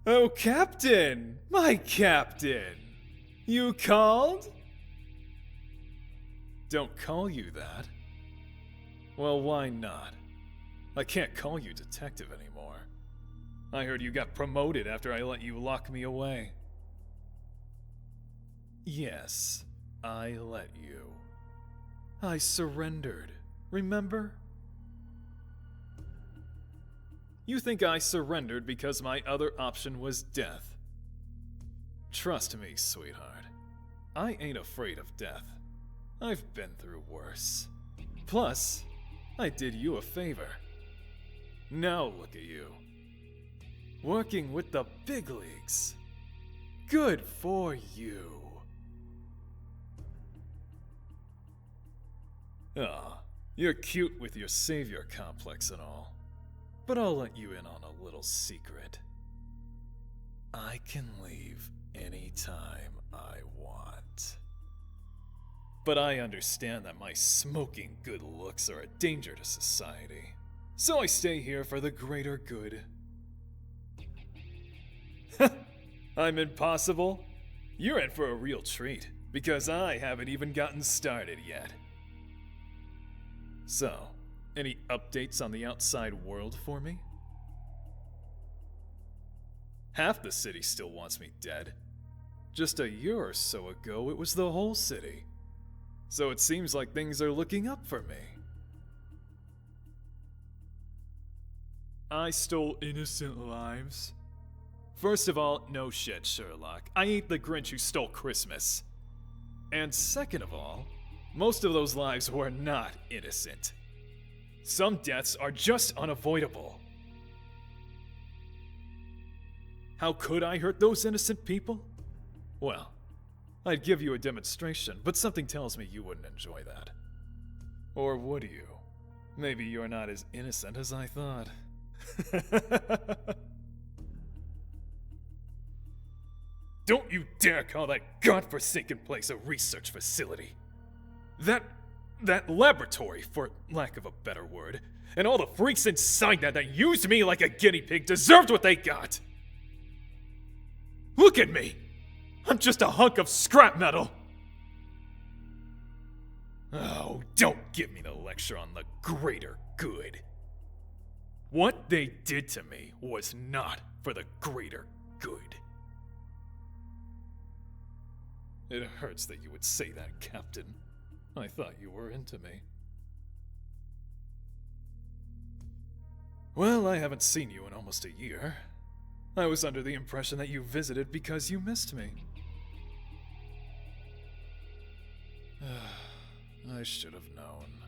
Oh, Captain! My Captain! You called? Don't call you that. Well, why not? I can't call you detective anymore. I heard you got promoted after I let you lock me away. Yes, I let you. I surrendered, remember? You think I surrendered because my other option was death. Trust me, sweetheart. I ain't afraid of death. I've been through worse. Plus, I did you a favor. Now look at you. Working with the big leagues. Good for you. Ah, you're cute with your savior complex and all. But I'll let you in on a little secret. I can leave anytime I want. But I understand that my smoking good looks are a danger to society. So I stay here for the greater good. I'm impossible? You're in for a real treat, because I haven't even gotten started yet. So, any updates on the outside world for me? Half the city still wants me dead. Just a year or so ago, it was the whole city. So it seems like things are looking up for me. I stole innocent lives. First of all, no shit, Sherlock. I ain't the Grinch who stole Christmas. And second of all, most of those lives were not innocent. Some deaths are just unavoidable. How could I hurt those innocent people? Well, I'd give you a demonstration, but something tells me you wouldn't enjoy that. Or would you? Maybe you're not as innocent as I thought. Don't you dare call that godforsaken place a research facility. That laboratory, for lack of a better word, and all the freaks inside that used me like a guinea pig deserved what they got. Look at me! I'm just a hunk of scrap metal! Oh, don't give me the lecture on the greater good. What they did to me was not for the greater good. It hurts that you would say that, Captain. I thought you were into me. Well, I haven't seen you in almost a year. I was under the impression that you visited because you missed me. I should have known.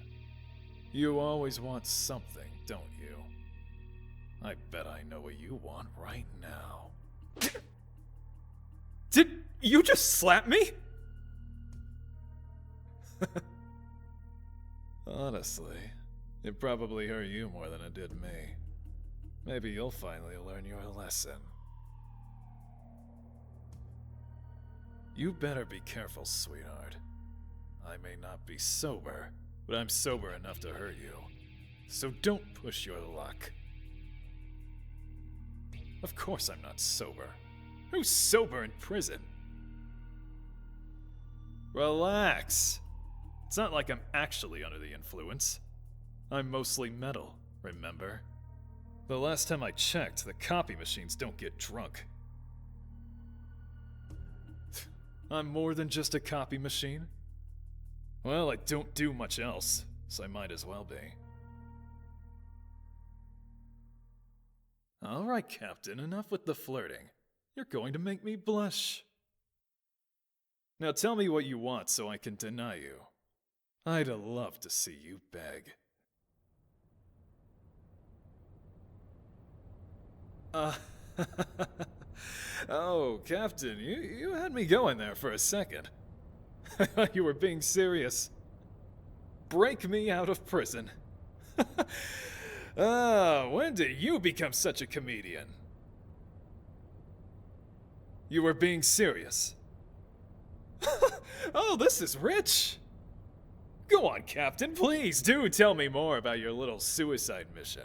You always want something, don't you? I bet I know what you want right now. Did you just slap me? Honestly, it probably hurt you more than it did me. Maybe you'll finally learn your lesson. You better be careful, sweetheart. I may not be sober, but I'm sober enough to hurt you. So don't push your luck. Of course I'm not sober. Who's sober in prison? Relax. It's not like I'm actually under the influence. I'm mostly metal, remember? The last time I checked, the copy machines don't get drunk. I'm more than just a copy machine. Well, I don't do much else, so I might as well be. All right, Captain, enough with the flirting. You're going to make me blush. Now tell me what you want so I can deny you. I'd love to see you beg. Oh, Captain, you had me going there for a second. I thought you were being serious. Break me out of prison. When did you become such a comedian? You were being serious. Oh, this is rich. Go on, Captain, please do tell me more about your little suicide mission.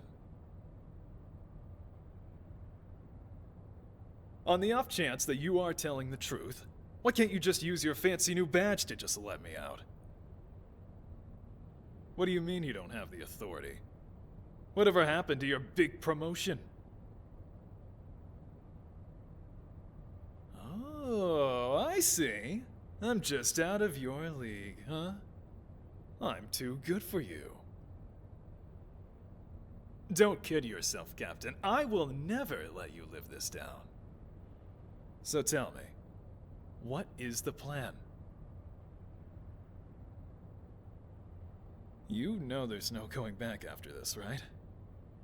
On the off chance that you are telling the truth, why can't you just use your fancy new badge to just let me out? What do you mean you don't have the authority? Whatever happened to your big promotion? Oh, I see. I'm just out of your league, huh? I'm too good for you. Don't kid yourself, Captain. I will never let you live this down. So tell me, what is the plan? You know there's no going back after this, right?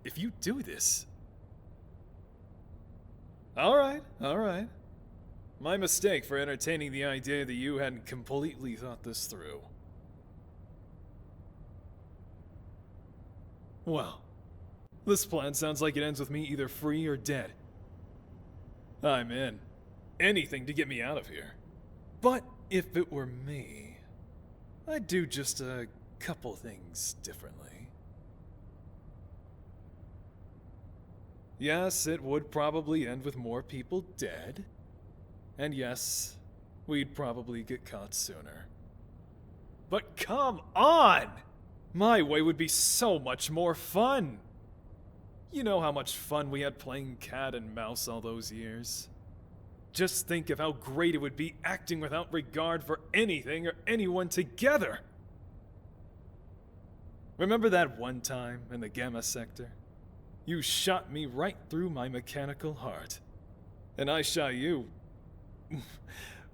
If you do this... Alright. My mistake for entertaining the idea that you hadn't completely thought this through. Well, this plan sounds like it ends with me either free or dead. I'm in. Anything to get me out of here. But if it were me, I'd do just a couple things differently. Yes, it would probably end with more people dead. And yes, we'd probably get caught sooner. But come on! My way would be so much more fun! You know how much fun we had playing cat and mouse all those years? Just think of how great it would be acting without regard for anything or anyone together! Remember that one time in the Gamma sector? You shot me right through my mechanical heart. And I shot you...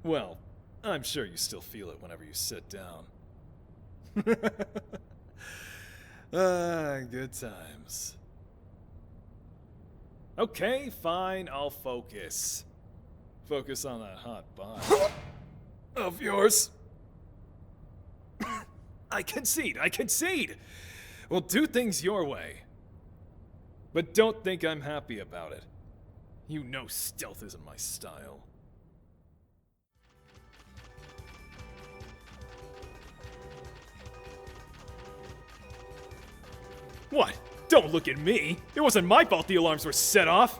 Well, I'm sure you still feel it whenever you sit down. Good times. Okay, fine, I'll focus. Focus on that hot body of yours. I concede! We'll do things your way. But don't think I'm happy about it. You know stealth isn't my style. What? Don't look at me! It wasn't my fault the alarms were set off!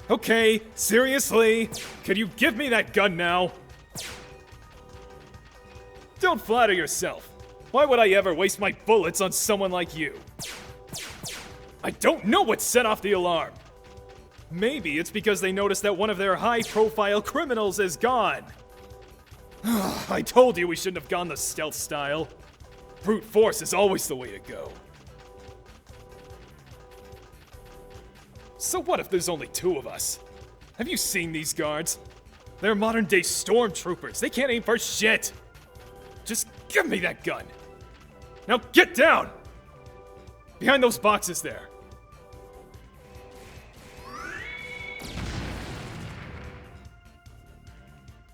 Okay, seriously? Could you give me that gun now? Don't flatter yourself. Why would I ever waste my bullets on someone like you? I don't know what set off the alarm. Maybe it's because they noticed that one of their high-profile criminals is gone. I told you we shouldn't have gone the stealth style. Brute force is always the way to go. So what if there's only two of us? Have you seen these guards? They're modern-day stormtroopers. They can't aim for shit. Just give me that gun. Now get down! Behind those boxes there.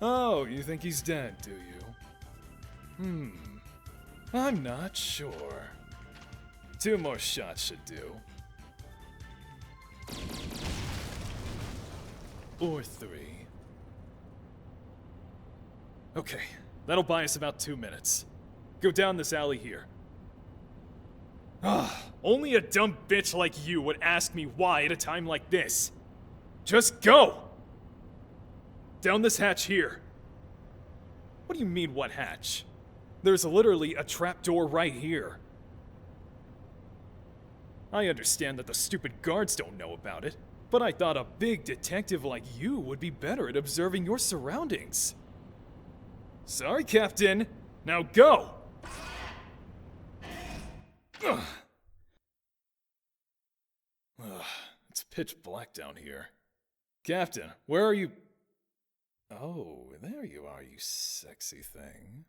Oh, you think he's dead, do you? I'm not sure. 2 more shots should do. Or 3. Okay, that'll buy us about 2 minutes. Go down this alley here. Only a dumb bitch like you would ask me why at a time like this. Just go! Down this hatch here. What do you mean, what hatch? There's literally a trapdoor right here. I understand that the stupid guards don't know about it, but I thought a big detective like you would be better at observing your surroundings. Sorry, Captain. Now go! It's pitch black down here. Captain, where are you? Oh, there you are, you sexy thing.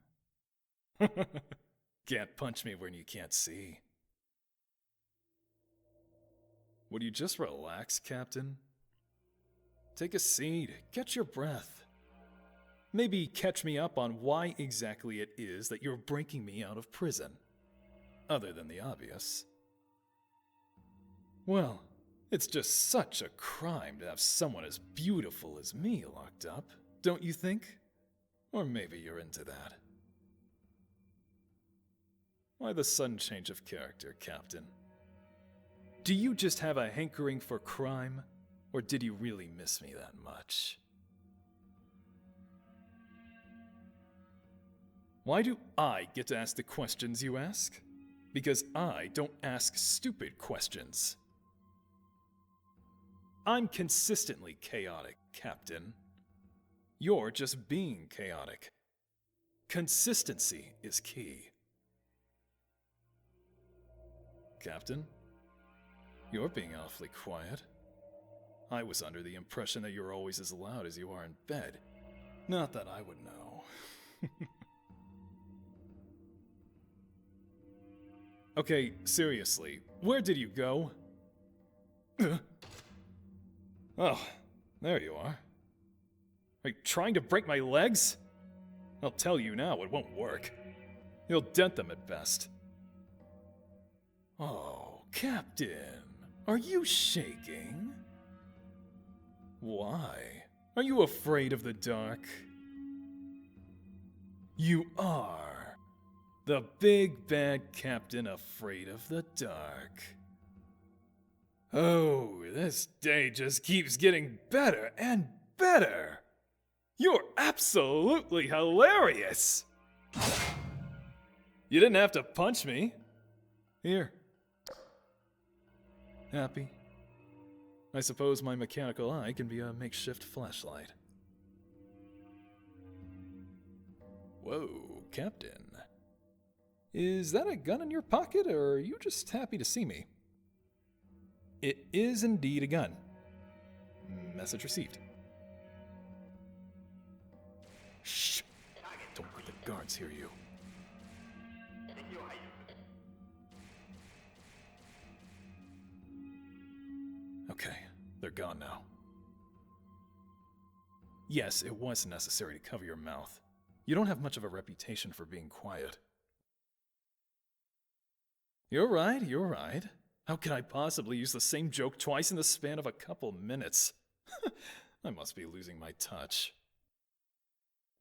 Can't punch me when you can't see. Would you just relax, Captain? Take a seat, catch your breath. Maybe catch me up on why exactly it is that you're breaking me out of prison. Other than the obvious. Well, it's just such a crime to have someone as beautiful as me locked up, don't you think? Or maybe you're into that. Why the sudden change of character, Captain? Do you just have a hankering for crime? Or did you really miss me that much? Why do I get to ask the questions you ask? Because I don't ask stupid questions. I'm consistently chaotic, Captain. You're just being chaotic. Consistency is key. Captain, you're being awfully quiet. I was under the impression that you're always as loud as you are in bed. Not that I would know. Okay, seriously, where did you go? Oh, there you are. Are you trying to break my legs? I'll tell you now, it won't work. You'll dent them at best. Oh, Captain, are you shaking? Why? Are you afraid of the dark? You are. The big bad captain afraid of the dark. Oh, this day just keeps getting better and better. You're absolutely hilarious. You didn't have to punch me. Here. Happy? I suppose my mechanical eye can be a makeshift flashlight. Whoa, Captain. Is that a gun in your pocket, or are you just happy to see me? It is indeed a gun. Message received. Shh! Don't let the guards hear you. Okay, they're gone now. Yes, it was necessary to cover your mouth. You don't have much of a reputation for being quiet. You're right. How could I possibly use the same joke twice in the span of a couple minutes? I must be losing my touch.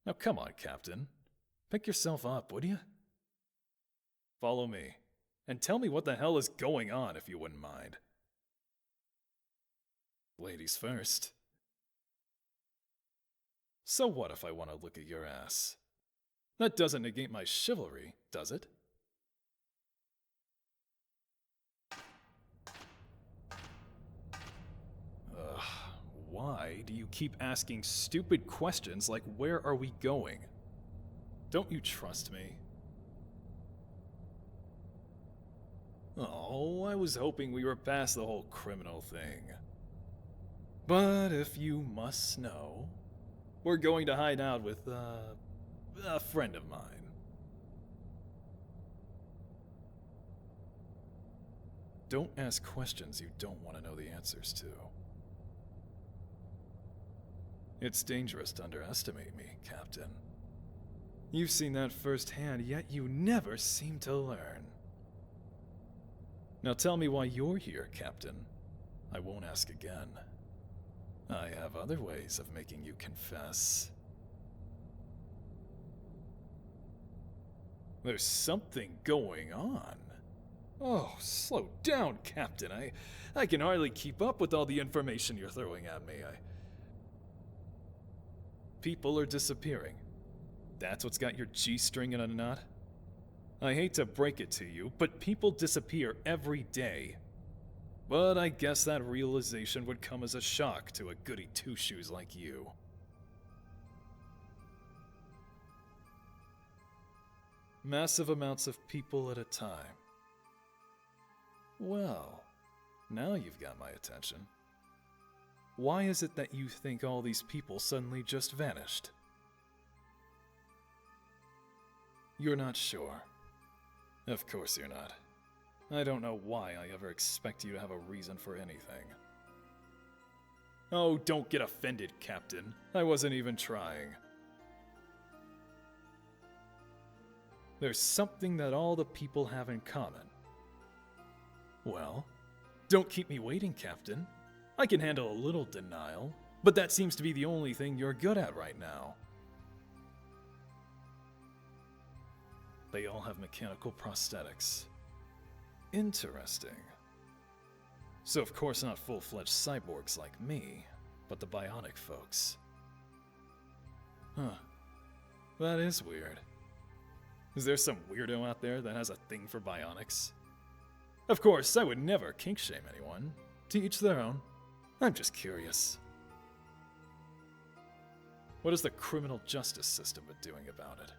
Now come on, Captain. Pick yourself up, would you? Follow me, and tell me what the hell is going on, if you wouldn't mind. Ladies first. So what if I want to look at your ass? That doesn't negate my chivalry, does it? Ugh, why do you keep asking stupid questions like where are we going? Don't you trust me? Oh, I was hoping we were past the whole criminal thing. But if you must know, we're going to hide out with, a friend of mine. Don't ask questions you don't want to know the answers to. It's dangerous to underestimate me, Captain. You've seen that firsthand, yet you never seem to learn. Now tell me why you're here, Captain. I won't ask again. I have other ways of making you confess. There's something going on. Oh, slow down, Captain. I can hardly keep up with all the information you're throwing at me. People are disappearing. That's what's got your G-string in a knot? I hate to break it to you, but people disappear every day. But I guess that realization would come as a shock to a goody two-shoes like you. Massive amounts of people at a time. Well, now you've got my attention. Why is it that you think all these people suddenly just vanished? You're not sure. Of course you're not. I don't know why I ever expect you to have a reason for anything. Oh, don't get offended, Captain. I wasn't even trying. There's something that all the people have in common. Well, don't keep me waiting, Captain. I can handle a little denial, but that seems to be the only thing you're good at right now. They all have mechanical prosthetics. Interesting. So of course not full-fledged cyborgs like me, but the bionic folks. Huh. That is weird. Is there some weirdo out there that has a thing for bionics? Of course, I would never kink-shame anyone. To each their own. I'm just curious. What has the criminal justice system been doing about it?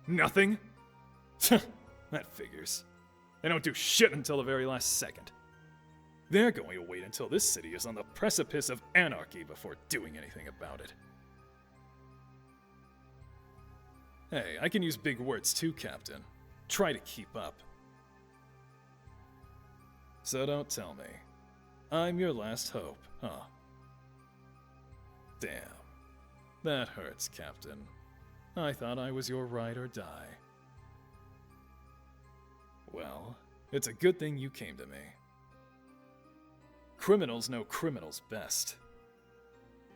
Nothing? That figures. They don't do shit until the very last second. They're going to wait until this city is on the precipice of anarchy before doing anything about it. Hey, I can use big words too, Captain. Try to keep up. So don't tell me. I'm your last hope, huh? Damn. That hurts, Captain. I thought I was your ride or die. Well, it's a good thing you came to me. Criminals know criminals best.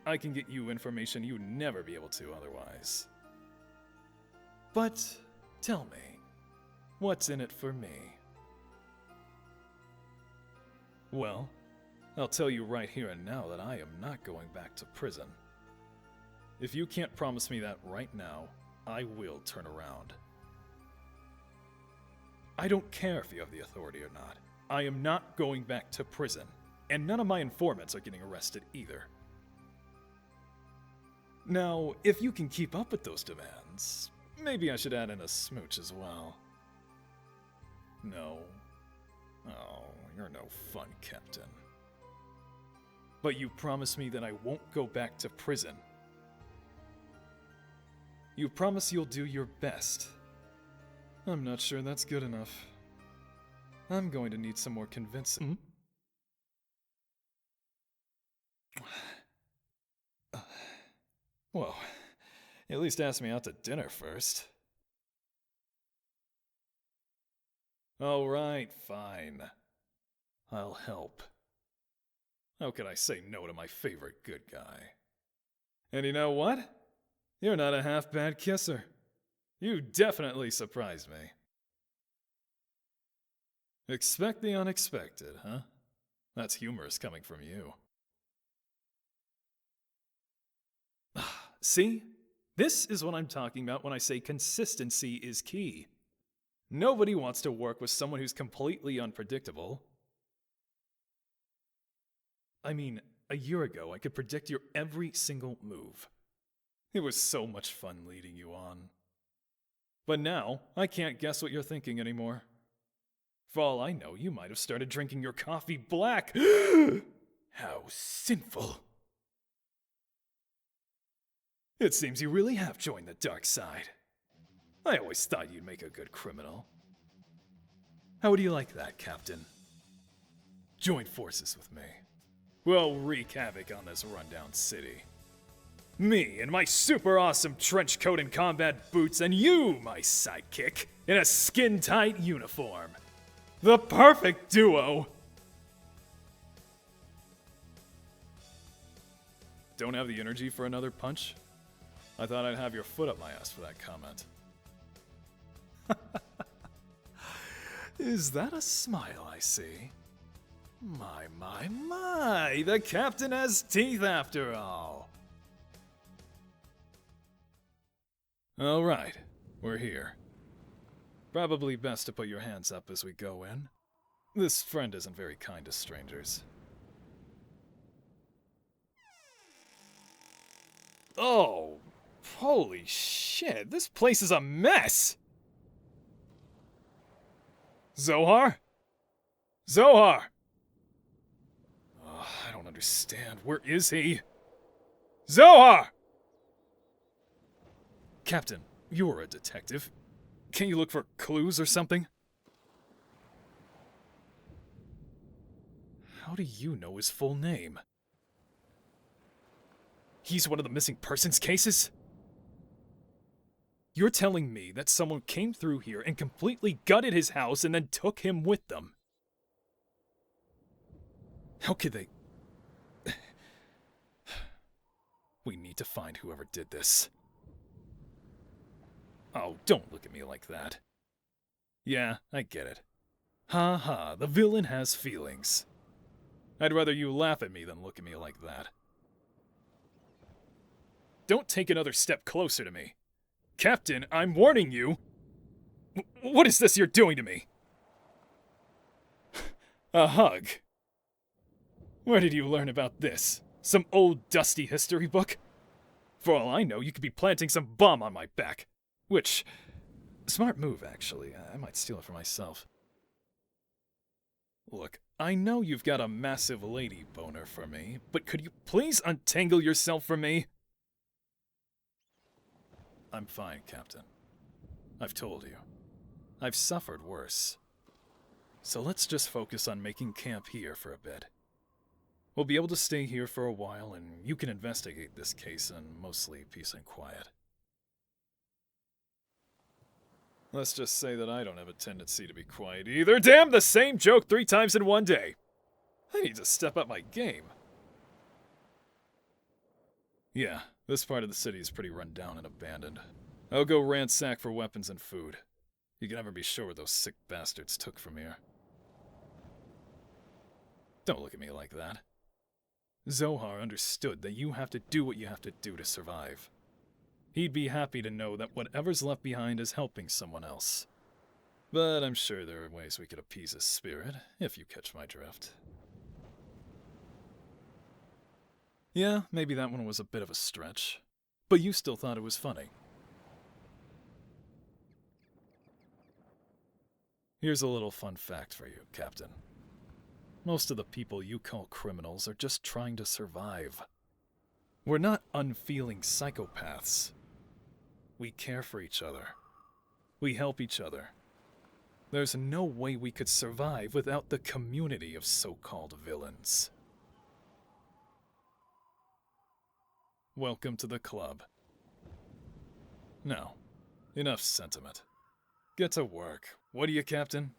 I can get you information you'd never be able to otherwise. But, tell me, what's in it for me? Well, I'll tell you right here and now that I am not going back to prison. If you can't promise me that right now, I will turn around. I don't care if you have the authority or not. I am not going back to prison, and none of my informants are getting arrested either. Now, if you can keep up with those demands, maybe I should add in a smooch as well. No. Oh, you're no fun, Captain. But you promise me that I won't go back to prison. You promise you'll do your best. I'm not sure that's good enough. I'm going to need some more convincing. Whoa. At least ask me out to dinner first. Alright, fine. I'll help. How could I say no to my favorite good guy? And you know what? You're not a half-bad kisser. You definitely surprised me. Expect the unexpected, huh? That's humorous coming from you. See? This is what I'm talking about when I say consistency is key. Nobody wants to work with someone who's completely unpredictable. I mean, a year ago I could predict your every single move. It was so much fun leading you on. But now, I can't guess what you're thinking anymore. For all I know, you might have started drinking your coffee black. How sinful. It seems you really have joined the dark side. I always thought you'd make a good criminal. How would you like that, Captain? Join forces with me. We'll wreak havoc on this rundown city. Me in my super awesome trench coat and combat boots, and you, my sidekick, in a skin-tight uniform. The perfect duo! Don't have the energy for another punch? I thought I'd have your foot up my ass for that comment. Is that a smile I see? My, the captain has teeth after all. All right, we're here. Probably best to put your hands up as we go in. This friend isn't very kind to strangers. Oh, holy shit, this place is a mess! Zohar? Zohar! Oh, I don't understand. Where is he? Zohar! Captain, you're a detective. Can't you look for clues or something? How do you know his full name? He's one of the missing persons cases? You're telling me that someone came through here and completely gutted his house and then took him with them? How could they... We need to find whoever did this. Oh, don't look at me like that. Yeah, I get it. Ha ha, the villain has feelings. I'd rather you laugh at me than look at me like that. Don't take another step closer to me. Captain, I'm warning you! What is this you're doing to me? A hug? Where did you learn about this? Some old dusty history book? For all I know, you could be planting some bomb on my back. Which, smart move actually, I might steal it for myself. Look, I know you've got a massive lady boner for me, but could you please untangle yourself from me? I'm fine, Captain. I've told you. I've suffered worse. So let's just focus on making camp here for a bit. We'll be able to stay here for a while, and you can investigate this case in mostly peace and quiet. Let's just say that I don't have a tendency to be quiet either. Damn, the same joke 3 times in one day! I need to step up my game. Yeah, this part of the city is pretty run down and abandoned. I'll go ransack for weapons and food. You can never be sure what those sick bastards took from here. Don't look at me like that. Zohar understood that you have to do what you have to do to survive. He'd be happy to know that whatever's left behind is helping someone else. But I'm sure there are ways we could appease his spirit, if you catch my drift. Yeah, maybe that one was a bit of a stretch, but you still thought it was funny. Here's a little fun fact for you, Captain. Most of the people you call criminals are just trying to survive. We're not unfeeling psychopaths. We care for each other. We help each other. There's no way we could survive without the community of so-called villains. Welcome to the club. Now, enough sentiment. Get to work. What are you, Captain?